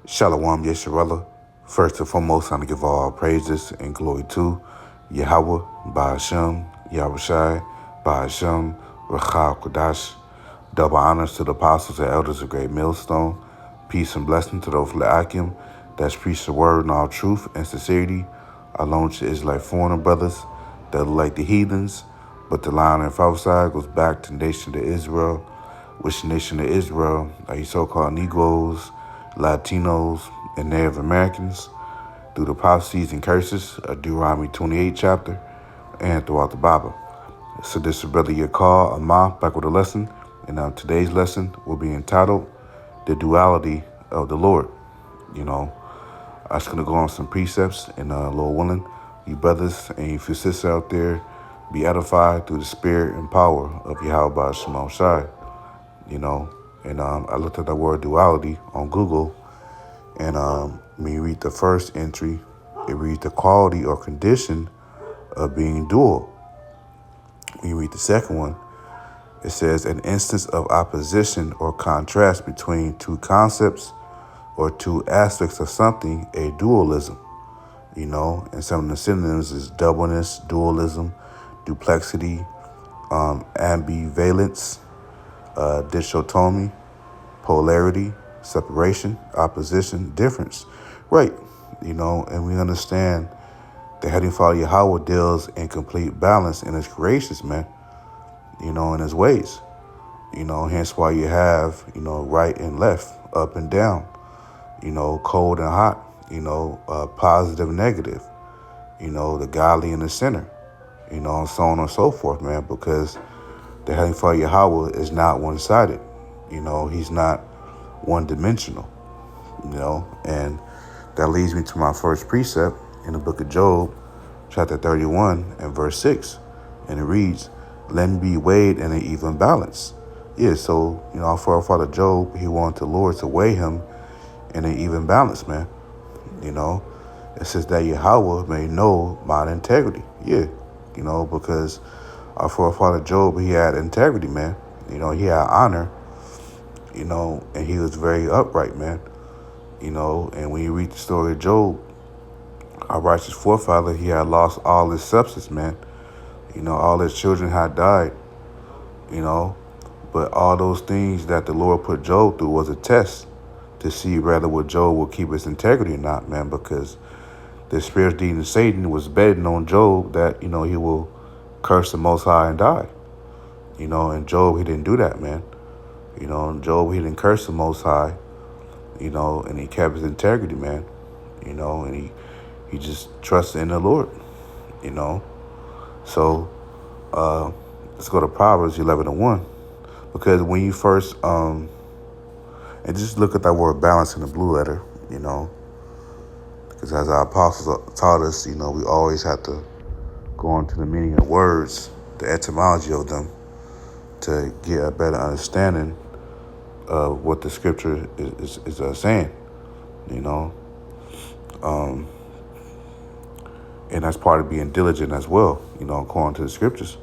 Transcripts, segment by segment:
Shalom Yesharella. First and foremost, I'm to give all praises and glory to Yahweh, Ba'ashem, Yahushai, Ba'ashem, Rachal Kodash. Double honors to the apostles and elders of Great Millstone. Peace and blessing to those Le'akim that's preach the word in all truth and sincerity. Alone to Israelite foreigner brothers that look like the heathens, but the line on the outside goes back to the nation of Israel, which the nation of Israel are you so-called Negroes, Latinos, and Native Americans through the prophecies and curses of Deuteronomy 28 chapter and throughout the Bible. So this is Brother Yakar Amah back with a lesson, and today's lesson will be entitled The Duality of the Lord. I'm just going to go on some precepts, and Lord willing, you brothers and you sisters out there be edified through the spirit and power of Yahweh Shema Shai. I looked at the word duality on Google, and when you read the first entry, it reads the quality or condition of being dual. When you read the second one, it says an instance of opposition or contrast between two concepts or two aspects of something, a dualism. And some of the synonyms is doubleness, dualism, duplexity, ambivalence, dichotomy, polarity, separation, opposition, difference. Right. And we understand the Heavenly Father Yahweh deals in complete balance in his creations, man, in his ways. Hence why you have, right and left, up and down, cold and hot, positive and negative, the godly and the sinner, and so on and so forth, man, because the Heavenly Father Yahweh is not one-sided. He's not one-dimensional, and that leads me to my first precept in the book of Job, chapter 31 and verse 6. And it reads, let me be weighed in an even balance. Yeah, so, for our father Job, he wanted the Lord to weigh him in an even balance, man. It says that Yahweh may know my integrity. Yeah, because our forefather Job, he had integrity, man. He had honor, and he was very upright, man. And when you read the story of Job, our righteous forefather, he had lost all his substance, man. All his children had died, but all those things that the Lord put Job through was a test to see whether would Job will keep his integrity or not, man, because the spirit demon Satan was betting on Job that, he will curse the Most High and die. And Job, he didn't do that, man. Job, he didn't curse the Most High, and he kept his integrity, man. And he just trusted in the Lord, So let's go to Proverbs 11:1, because when you first and just look at that word balance in the blue letter, because as our apostles taught us, we always have to go into the meaning of words, the etymology of them, to get a better understanding of what the scripture is saying, and that's part of being diligent as well, according to the scriptures.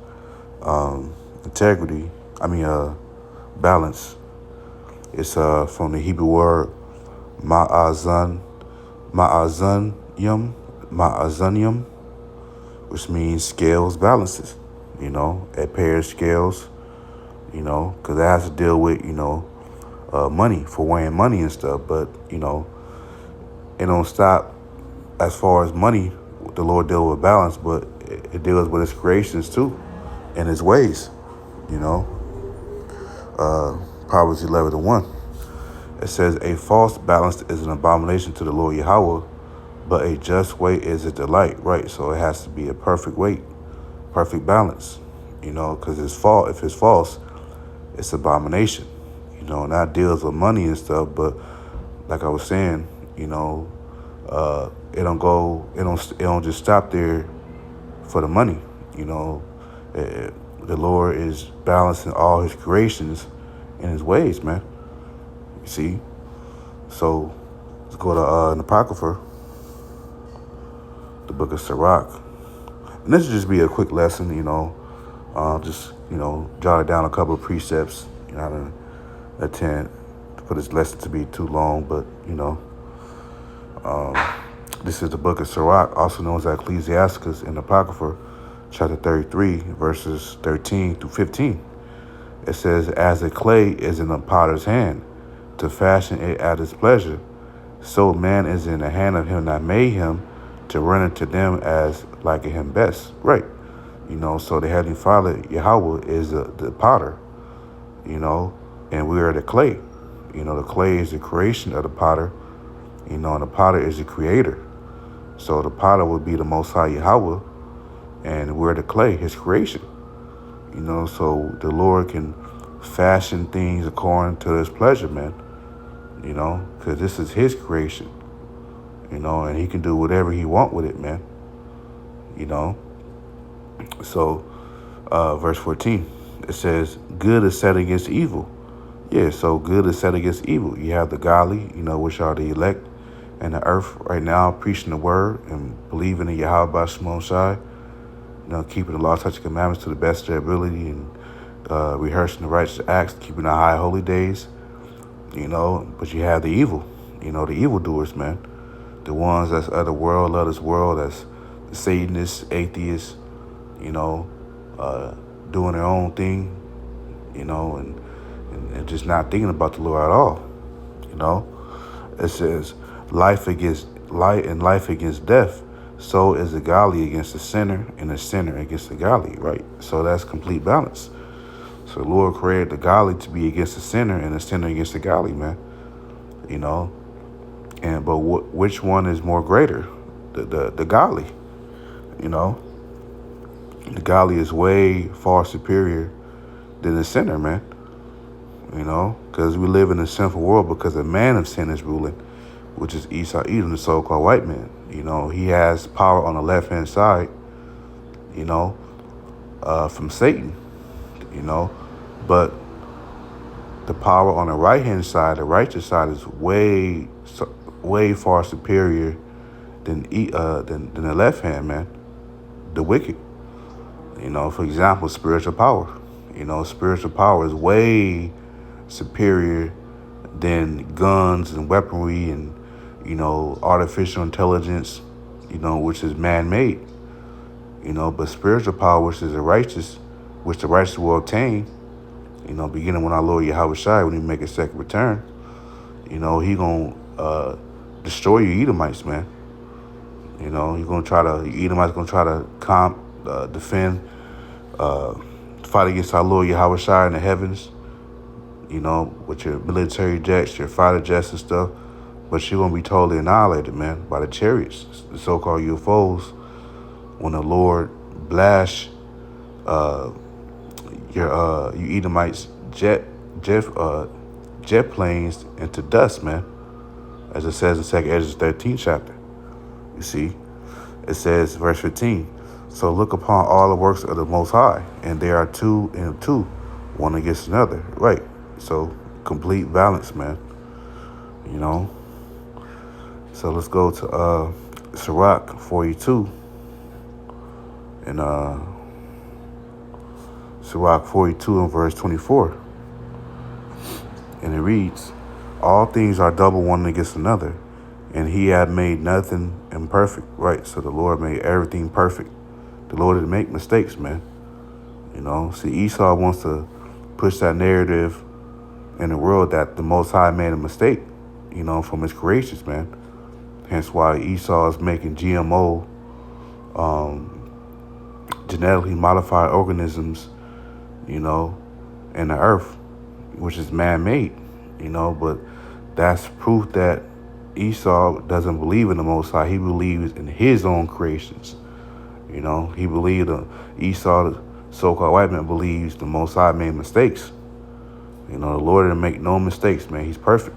Integrity, balance. It's from the Hebrew word ma'azanyum, which means scales, balances. A pair of scales, because it has to deal with, money, for weighing money and stuff. But, it don't stop as far as money. The Lord deals with balance, but it deals with his creations too and his ways, Proverbs 11:1. It says, a false balance is an abomination to the Lord Yahweh, but a just weight is a delight, right? So it has to be a perfect weight, perfect balance, because if it's false, it's abomination, and that deals with money and stuff. But like I was saying, it don't just stop there for the money. The Lord is balancing all his creations in his ways, man. You see? So let's go to an Apocrypha, the book of Sirach. And this will just be a quick lesson, just jot down a couple of precepts. I don't intend for this lesson to be too long, but, This is the book of Sirach, also known as Ecclesiasticus in Apocrypha, chapter 33, verses 13 through 15. It says, as the clay is in the potter's hand, to fashion it at his pleasure, so man is in the hand of him that made him, to render to them as like him best. Right. So the Heavenly Father, Yahweh, is the potter, and we are the clay. The clay is the creation of the potter, and the potter is the creator. So the potter would be the Most High Yahweh, and we're the clay, his creation. So the Lord can fashion things according to his pleasure, man, because this is his creation, and he can do whatever he want with it, man, So verse 14, it says, good is set against evil. Yeah, so good is set against evil. You have the godly, which are the elect and the earth right now, preaching the word and believing in Yahweh by Shimon Shai, keeping the law, touching commandments to the best of their ability, and rehearsing the righteous acts, keeping the high holy days, but you have the evil, the evildoers, man, the ones that's of the world, of this world, that's the Satanists, atheists, doing their own thing, and just not thinking about the Lord at all, It says, life against light and life against death. So is the godly against the sinner, and the sinner against the godly, right? So that's complete balance. So the Lord created the godly to be against the sinner, and the sinner against the godly, man. But which one is more greater? The godly, The godly is way far superior than the sinner, man. Because we live in a sinful world because a man of sin is ruling, which is Esau Edom, the so-called white man. He has power on the left-hand side, from Satan, but the power on the right-hand side, the righteous side, is way far superior than the left hand, man, the wicked. For example, spiritual power. Spiritual power is way superior than guns and weaponry and, artificial intelligence, which is man-made. But spiritual power, which is which the righteous will obtain, beginning when our Lord Yahweh Shai, when he make a second return, he gonna destroy you Edomites, man. Edomites gonna try to defend, fight against our Lord Yahweh Shai in the heavens, with your military jets, your fighter jets and stuff. But you're going to be totally annihilated, man, by the chariots, the so-called UFOs, when the Lord blasts you Edomites jet planes into dust, man, as it says in 2 Ezra 13th chapter. You see, it says, verse 15, so look upon all the works of the Most High, and there are two and two, one against another. Right. So complete balance, man. So let's go to Sirach 42. And Sirach 42 and verse 24. And it reads, all things are double one against another, and he had made nothing imperfect. Right. So the Lord made everything perfect. The Lord didn't make mistakes, man. See, Esau wants to push that narrative in the world that the Most High made a mistake, from his creations, man. Hence why Esau is making GMO, genetically modified organisms, in the earth, which is man-made, but that's proof that Esau doesn't believe in the Most High. He believes in his own creations. He believed Esau, the so-called white man, believes the Most High made mistakes. The Lord didn't make no mistakes, man. He's perfect.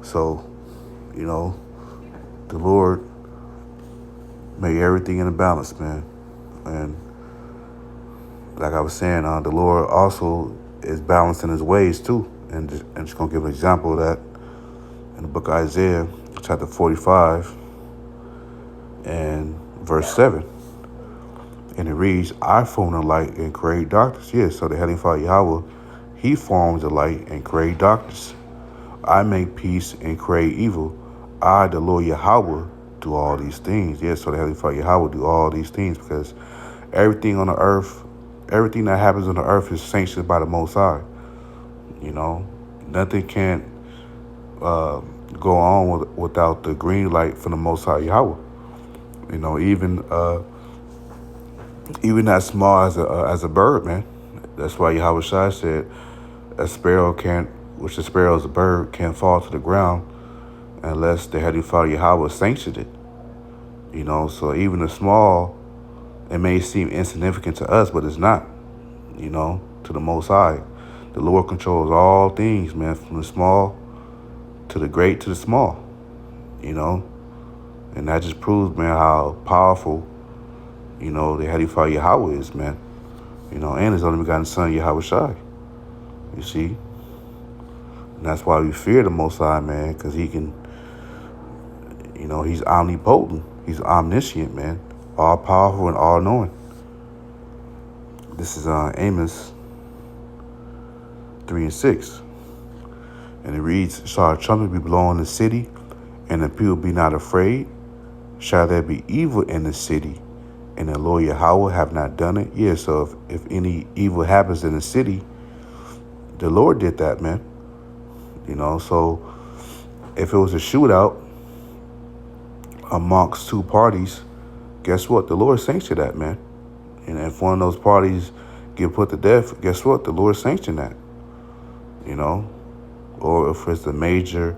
So, the Lord made everything in a balance, man. And like I was saying, the Lord also is balanced in his ways too. And just gonna give an example of that in the book of Isaiah, chapter 45 and verse 7. And it reads, I form the light and create darkness. Yes, so the Heavenly Father Yahweh, he forms the light and create darkness. I make peace and create evil. I, the Lord Yahweh, do all these things. Yes, so the Heavenly Father Yahweh do all these things because everything on the earth, everything that happens on the earth is sanctioned by the Most High. You know, nothing can uh, go on without the green light from the Most High Yahweh. You know, even as small as a bird, man. That's why Yahweh Shai said a sparrow can't, which a sparrow is a bird, can't fall to the ground unless the Heavenly Father Yahweh sanctioned it. You know, so even the small, it may seem insignificant to us, but it's not. You know, to the Most High, the Lord controls all things, man, from the small to the great to the small. You know, and that just proves, man, how powerful, you know, the Heavenly Father Yahweh is, man. You know, and His only begotten Son Yahweh Shai. You see, and that's why we fear the Most High, man, because He can, you know, He's omnipotent. He's omniscient, man. All powerful and all knowing. This is Amos 3:6. And it reads, shall a trumpet be blown in the city, and the people be not afraid? Shall there be evil in the city, and the Lord Yahweh have not done it? Yeah, so if any evil happens in the city, the Lord did that, man. You know, so if it was a shootout amongst two parties, guess what? The Lord sanctioned that, man. And if one of those parties get put to death, guess what? The Lord sanctioned that. You know, or if it's a major,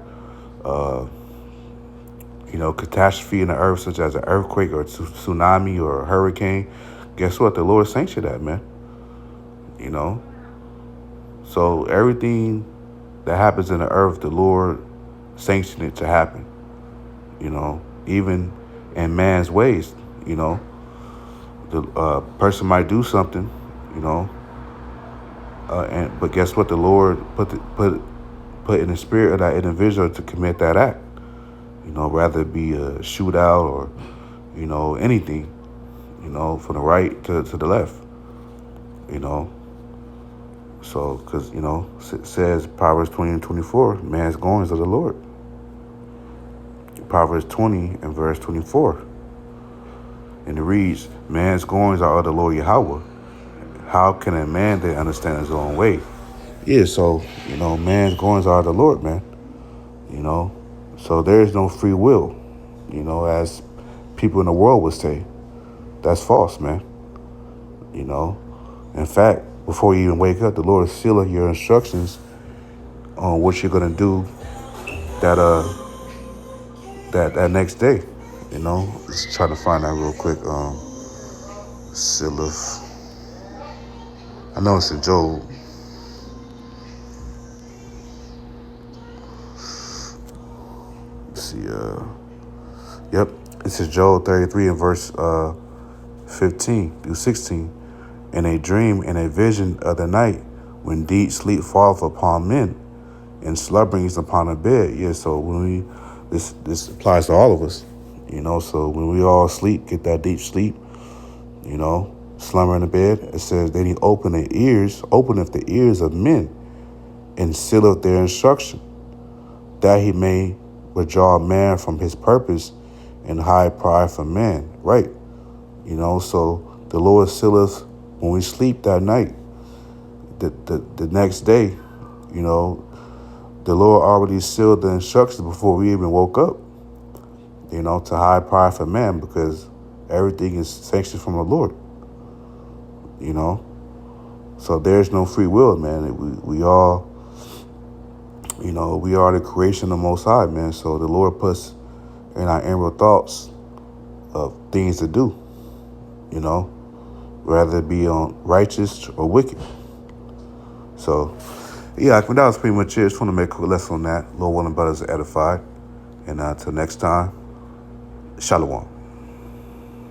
you know, catastrophe in the earth, such as an earthquake or a tsunami or a hurricane, guess what? The Lord sanctioned that, man. You know, so everything that happens in the earth, the Lord sanctioned it to happen. You know, even in man's ways, you know, the person might do something, you know, but guess what? The Lord put in the spirit of that individual to commit that act. You know, rather it be a shootout or, you know, anything, you know, from the right to the left, you know. So, because, you know, it says Proverbs 20:24, man's goings are the Lord. Proverbs 20 and verse 24. And it reads, man's goings are of the Lord Yahweh. How can a man then understand his own way? Yeah, so, you know, man's goings are of the Lord, man. You know, so there is no free will, you know, as people in the world would say. That's false, man. You know, in fact, before you even wake up, the Lord seal your instructions on what you're gonna do that that next day. You know, just trying to find that real quick. Silith. I know it's in Job. Let's see. Yep. It's in Job 33 and verse 15 through 16. In a dream and a vision of the night, when deep sleep falleth upon men, and slumberings upon a bed. Yeah. So when this applies to all of us. You know. So when we all sleep, get that deep sleep. You know, slumber in the bed. It says, then He openeth the ears of men, and sealeth their instruction, that He may withdraw man from his purpose and hide pride from man. Right. You know, so the Lord sealeth when we sleep that night. The next day, you know, the Lord already sealed the instructions before we even woke up, you know, to hide pride from man, because everything is sanctioned from the Lord, you know. So there's no free will, man. We all, you know, we are the creation of the Most High, man. So the Lord puts in our inward thoughts of things to do, you know, whether it be on righteous or wicked. So, yeah, that was pretty much it. Just want to make a quick lesson on that. Lord willing, brothers are edified. And until next time, Shalom.